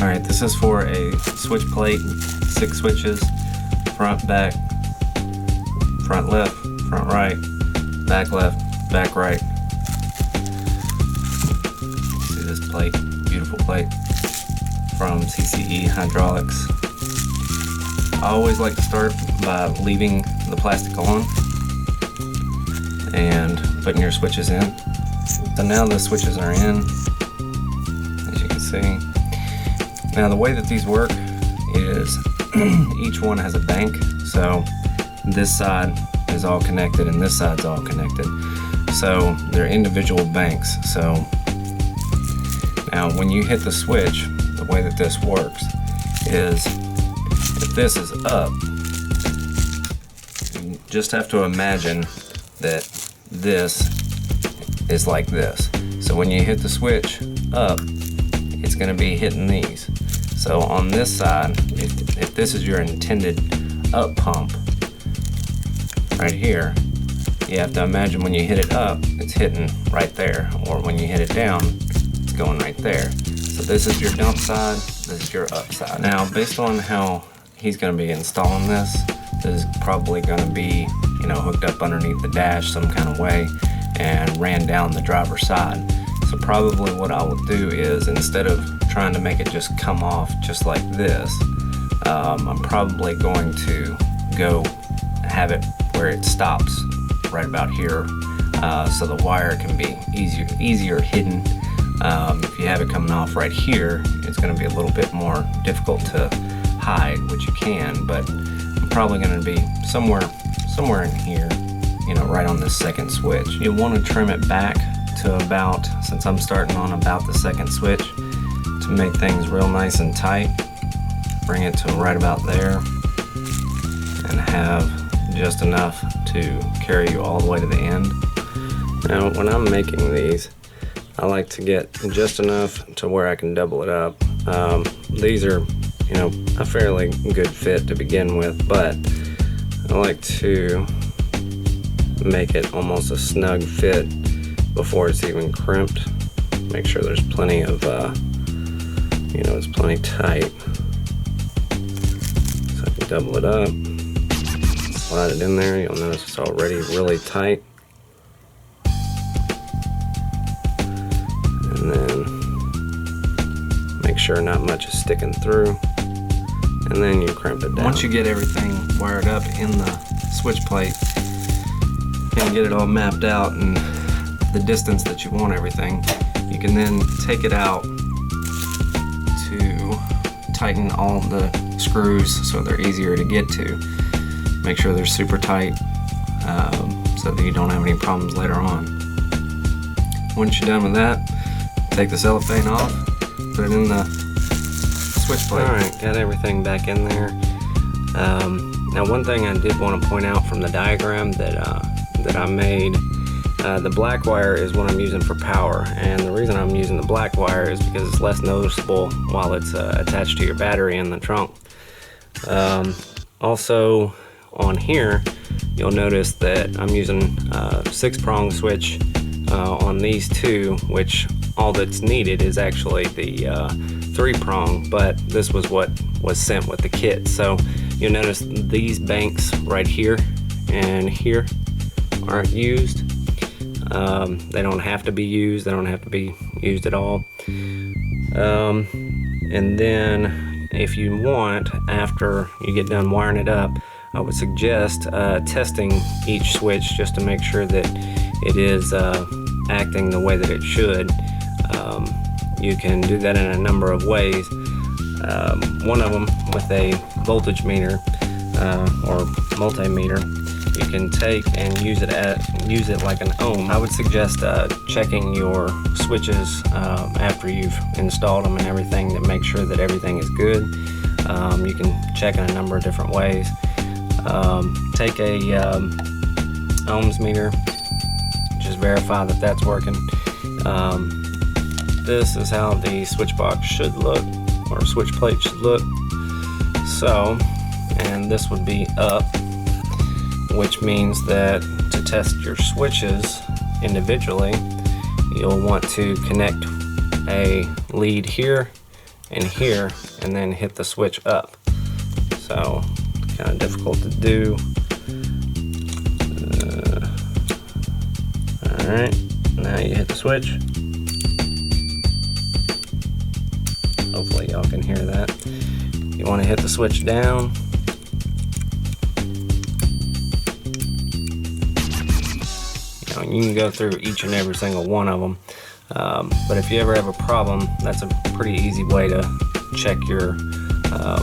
Alright, this is for a switch plate, 6 switches, front, back, front left, front right, back left, back right. See this plate, beautiful plate from CCE Hydraulics. I always like to start by leaving the plastic on and putting your switches in. So now the switches are in, as you can see. Now the way that these work is each one has a bank, so this side is all connected and this side's all connected. So they're individual banks. So now when you hit the switch, the way that this works is if this is up, you just have to imagine that this is like this. So when you hit the switch up, it's going to be hitting these. So on this side, if this is your intended up pump right here, you have to imagine when you hit it up, it's hitting right there, or when you hit it down, it's going right there. So this is your dump side, this is your up side. Now, based on how he's going to be installing this, this is probably going to be, you know, hooked up underneath the dash some kind of way and ran down the driver's side. So probably what I will do is, instead of trying to make it just come off just like this, I'm probably going to go have it where it stops right about here, so the wire can be easier hidden. If you have it coming off right here, it's going to be a little bit more difficult to hide, which you can, but I'm probably going to be somewhere in here, you know, right on this second switch. You'll want to trim it back to about, since I'm starting on about the second switch, to make things real nice and tight. Bring it to right about there and have just enough to carry you all the way to the end. Now when I'm making these, I like to get just enough to where I can double it up. These are, you know, a fairly good fit to begin with, but I like to make it almost a snug fit before it's even crimped. Make sure there's plenty of, you know, it's plenty tight. So I can double it up, slide it in there. You'll notice it's already really tight. And then make sure not much is sticking through. And then you crimp it down. Once you get everything wired up in the switch plate and get it all mapped out and the distance that you want everything, you can then take it out to tighten all the screws so they're easier to get to. Make sure they're super tight so that you don't have any problems later on. Once you're done with that, take the cellophane off, put it in the switch plate. Alright, got everything back in there. Now one thing I did want to point out from the diagram that I made, the black wire is what I'm using for power, and the reason I'm using the black wire is because it's less noticeable while it's attached to your battery in the trunk. Also on here, you'll notice that I'm using a 6-prong switch on these two, which all that's needed is actually the 3-prong, but this was what was sent with the kit. So you'll notice these banks right here and here aren't used. They don't have to be used. They don't have to be used at all. And then if you want, after you get done wiring it up, I would suggest testing each switch just to make sure that it is acting the way that it should. You can do that in a number of ways. One of them with a voltage meter or multimeter. You can take and use it like an ohm. I would suggest checking your switches after you've installed them and everything to make sure that everything is good. You can check in a number of different ways. Take a ohms meter, just verify that that's working. This is how the switch box should look, or switch plate should look. So, and this would be up, which means that to test your switches individually, you'll want to connect a lead here and here, and then hit the switch up. So kind of difficult to do. Alright, now you hit the switch. Hopefully y'all can hear that. You want to hit the switch down. You can go through each and every single one of them, but if you ever have a problem, that's a pretty easy way to check your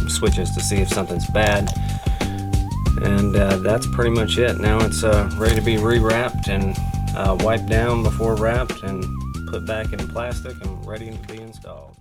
switches to see if something's bad. And that's pretty much it. Now it's ready to be rewrapped and wiped down before wrapped and put back in plastic and ready to be installed.